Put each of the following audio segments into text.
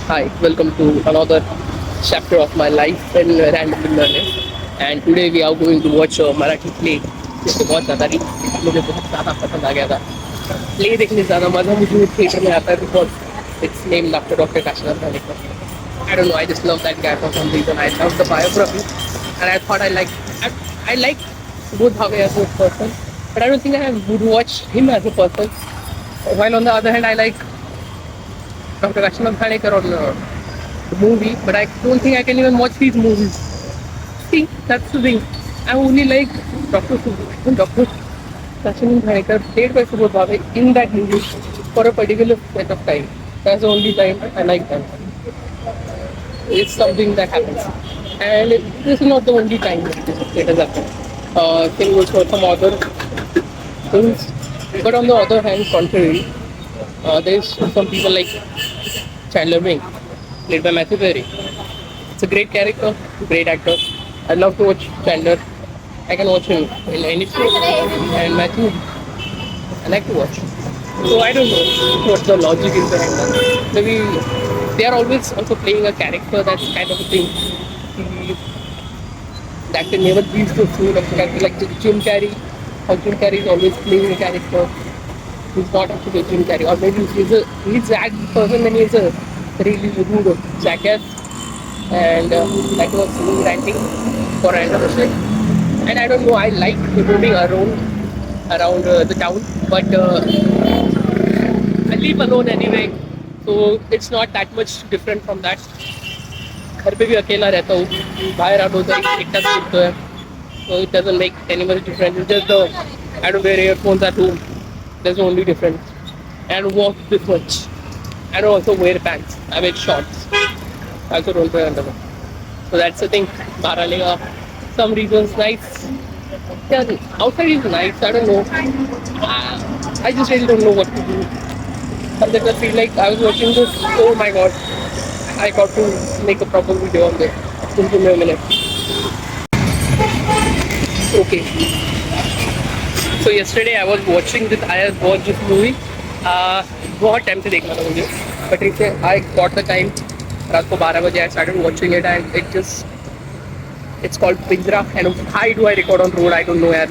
Hi, welcome to another chapter of my life in Random Learning. And today we are going to watch a Marathi play जिसको बहुत ज़्यादा मुझे बहुत ज़्यादा पसंद आ गया था. प्ले देखने ज़्यादा मज़ा मुझे थिएटर में आता है because it's named after Dr. Kashinath Dhanikar. I don't know, I just love that guy for some reason. I love the biography and I thought I like Subodh Bhave as a person, but I don't think I would watch him as a person. While on the other hand, I like Dr. Kashinath Dhanikar on the movie, but I don't think I can even watch these movies. See, that's the thing. I only like Dr. Kashinath Dhanikar played by Subodh Bhave in that movie for a particular set of time. That's the only time I like them. It's something that happens. And this is not the only time it has happened. Thing was for some other things. But on the other hand, contrary, there's some people like Chandler Bing, played by Matthew Perry. It's a great character, great actor. I love to watch Chandler. I can watch him in any show. And Matthew, I like to watch. So I don't know what the logic is behind that. Maybe they are always also playing a character that's kind of a thing. The that can never be the soul of the character. Like Jim Carrey, how Jim Carrey is always playing a character. He's not actually a Jim Carrey, or maybe he's that person when he's a really rude jackass, and that was me ranting for random shit. And I don't know, I like roaming around the town, but I live alone anyway, so it's not that much different from that. घर पे भी अकेला रहता हूँ बाहर आना होता है एकटा घूमता है so it doesn't make any much difference. It's just the I don't wear earphones at home. That's the only difference. I don't walk this much. I don't also wear pants. I wear shorts. I also don't wear underwear. So that's the thing. Baralega, some reasons nice. Yeah, outside is nice. I don't know. I just really don't know what to do. Sometimes I feel like I was watching this. Oh my god. I got to make a proper video on this. Just give me a minute. Okay. So yesterday I was watching this. I had watched this movie. बहुत time से देखना था मुझे. But I got the time. रात को 12 बजे I started watching it and it's called Pinjra. And why do I record on road? I don't know yet.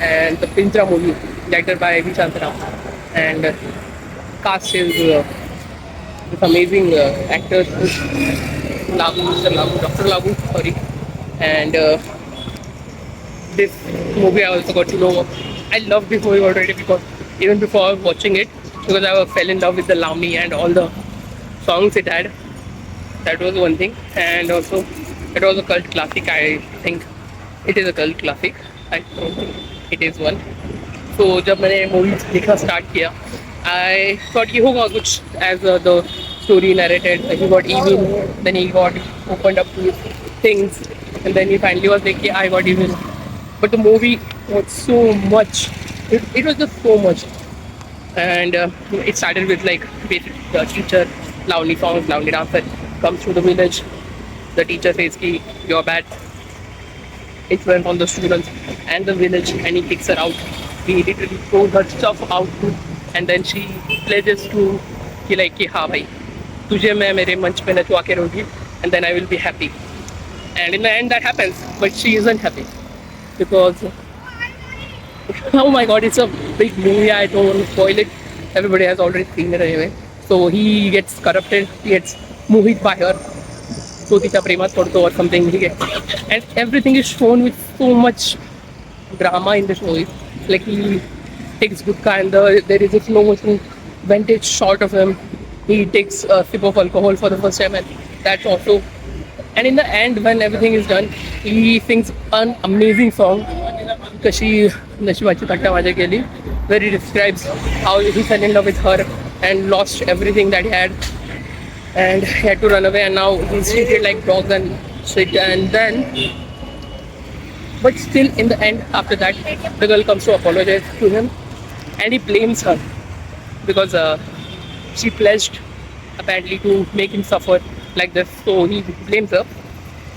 And the Pinjra movie, directed by Vishal Rao. And cast is this amazing actors, Mr. Lagu, Dr. Lagu, sorry. And this movie I also got to know. I love this movie already because even before watching it, because I fell in love with the Lami and all the songs it had. That was one thing, and also it was a cult classic. I think it is a cult classic. I don't think it is one. So जब मैंने movie देखना start किया, I thought ये होगा कुछ as the story narrated. He got evil, then he got opened up to things, and then he finally was like, yeah, I got evil. But the movie was so much. It was just so much. And it started with like basic the teacher, loudly songs, loudly dancer comes to the village. The teacher says, "Ki you're bad." It went on the students and the village, and he kicks her out. He literally throws her stuff out, and then she pledges to कि like कि हाँ भाई तुझे मैं मेरे मंच पे नचवा के रहूँगी, and then I will be happy. And in the end that happens, but she isn't happy because oh my god, it's a big movie. I don't want to spoil it. Everybody has already seen it anyway. So he gets corrupted. He gets moved by her. So तिचा प्रेमात पडतो or something. And everything is shown with so much drama in this movie. Like he takes gutka and there is a slow motion vintage shot of him. He takes a sip of alcohol for the first time, and that's also. And in the end, when everything is done, he sings an amazing song. कशी नशिबाची थट्टा माझ्या केली, where he describes how he fell in love with her and lost everything that he had, and he had to run away, and now he's treated like dogs and shit. And then, but still, in the end, after that, the girl comes to apologize to him, and he blames her because she pledged apparently to make him suffer like this. So he blames her,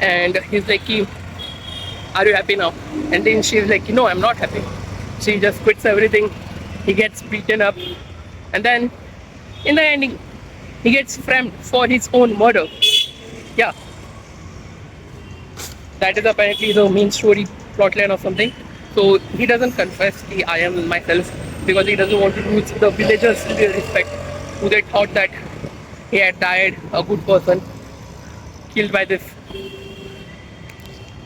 and he's like, are you happy now? And then she's like, no, I'm not happy. She just quits everything. He gets beaten up. And then in the ending, He gets framed for his own murder. Yeah, that is apparently the main story plotline or something. So he doesn't confess the I am myself because he doesn't want to lose the villagers' respect who they thought that he had died a good person killed by this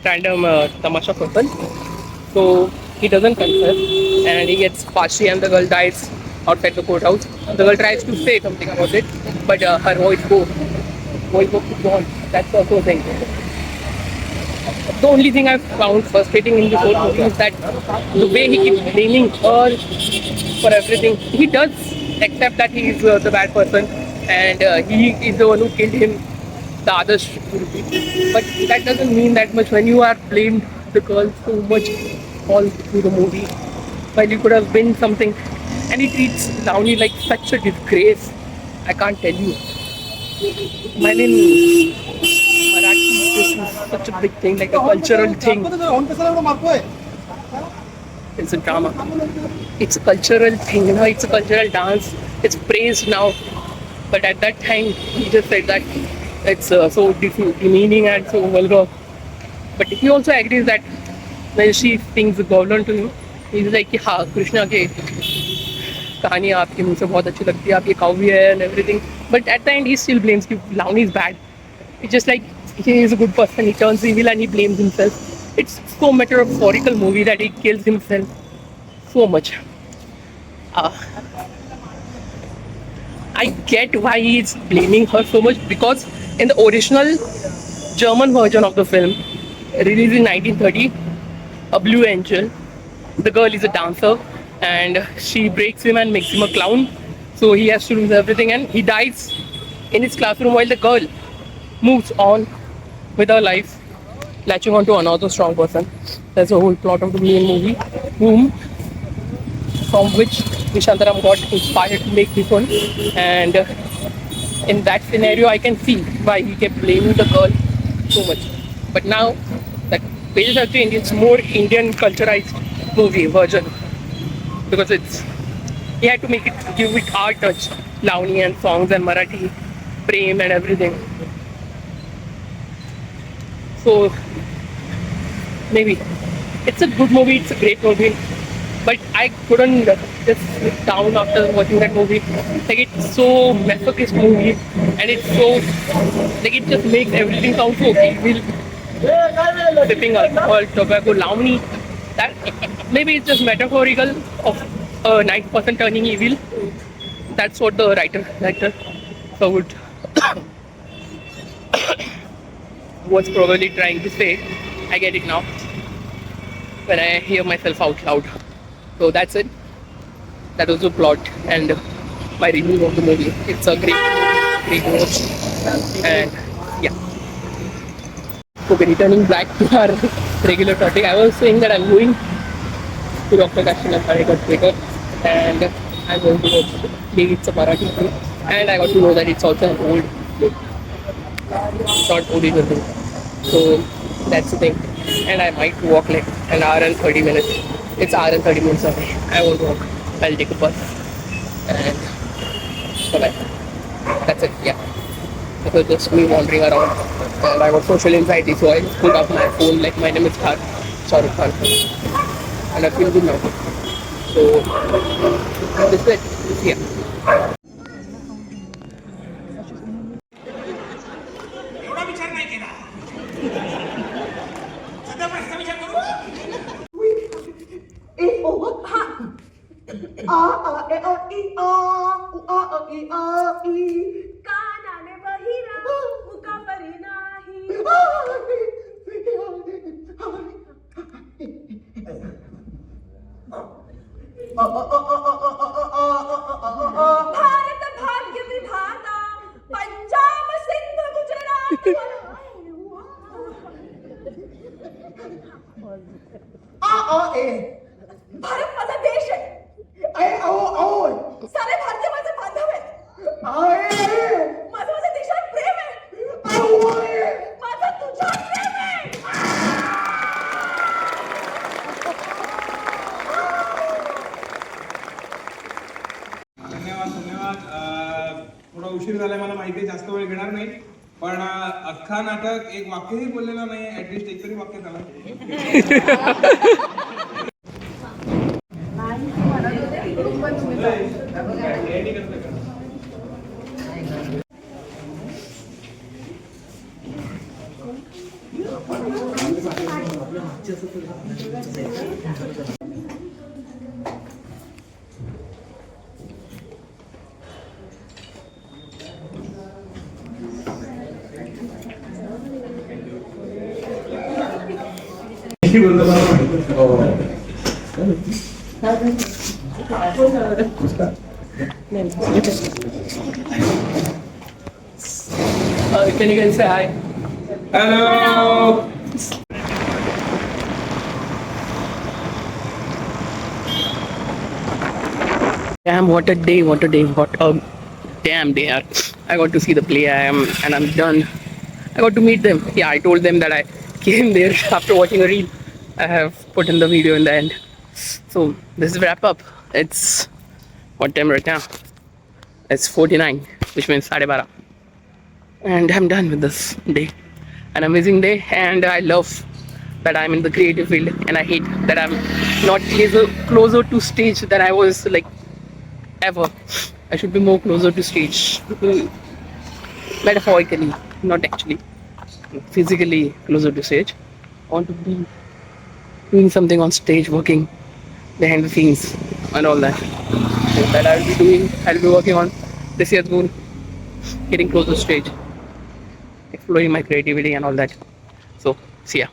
random tamasha person. So he doesn't confess and he gets Fashi and the girl dies outside the courthouse. The girl tries to say something about it, but her voice goes gone. That's also a thing. The only thing I found frustrating in this whole movie is that the way he keeps blaming her for everything. He does accept that he is the bad person and he is the one who killed him, the others. But that doesn't mean that much when you are blamed the girl so much all through the movie. While you could have been something. And he treats Downey like such a disgrace. I can't tell you. I mean, Marathi, this is such a big thing, like a cultural thing. It's a drama. It's a cultural thing, it's a cultural dance. It's praised now. But at that time, he just said that it's so demeaning and so vulgar. But he also agrees that when she sings Governor to him, he's like, कि हाँ कृष्णा के कहानी आपके मुझे बहुत अच्छी लगती है आप ये काव्य है and everything. But at the end, he still blames कि Lavani is bad. It's just like he is a good person, he turns evil and he blames himself. It's so metaphorical movie that he kills himself so much. Uh, I get why he's blaming her so much because in the original German version of the film, released in 1930, A Blue Angel, the girl is a dancer and she breaks him and makes him a clown. So he has to lose everything and he dies in his classroom while the girl moves on with her life, latching on to another strong person. That's the whole plot of the main movie, whom from which Nishantaram got inspired to make this one. And in that scenario, I can see why he kept blaming the girl so much. But now that pages have changed, it's more Indian culturized movie version because it's he had to make it give it our touch, Lavani and songs and Marathi, Prem and everything. So maybe it's a good movie, it's a great movie, but I couldn't just sit down after watching that movie. Like it's so masochist movie, and it's so like it just makes everything sound so evil. Sipping alcohol, tobacco, Lavani. That maybe it's just metaphorical of a nice person turning evil. That's what the writer so would was probably trying to say. I get it now when I hear myself out loud. So that's it. That was the plot and my review of the movie. It's a great watch. And yeah. Okay, returning back to our regular topic, I was saying that I'm going to Dr. Kashina Parekar and I'm going to watch It's a Marathi film. And I got to know that it's also an old film. It's not original. So that's the thing. And I might walk like an hour and 30 minutes. It's hour and 30 minutes away. I won't walk. I'll take a bus. And bye-bye. That's it, yeah. It was just me wandering around. And I got social anxiety, so I just pulled out my phone like my name is Khan, Shahrukh Khan. And I feel good now. So this is it. Yeah. कानाने बहिरा मुका परी नाही भारत भाग्य विधाता पंजाब सिंध गुजरात भारत माझा देश आहे सारे भारतीय माझे बांधव आहेत माझं माझ्या देशात प्रेम आहे माझं तुझ्यात प्रेम आहे धन्यवाद थोडा उशीर झाला मला पण अख्खा नाटक एक वाक्यही बोललेलं नाही, ऍटलिस्ट एक तरी वाक्य त्याला Can you guys say hi? Hello. Damn, what a day, what a day, what a damn day. Yaar. I got to see the play and I'm done. I got to meet them. Yeah, I told them that I came there after watching a reel. I have put in the video in the end. So this is wrap up. It's what time right now? It's 49, which means 12:30. And I'm done with this day. An amazing day, and I love that I'm in the creative field, and I hate that I'm not closer to stage than I was like ever. I should be more closer to stage, metaphorically, not actually physically closer to stage. I want to be doing something on stage, working behind the scenes and all that. So that I'll be working on this year's goal, getting closer to stage, exploring my creativity and all that. So see ya.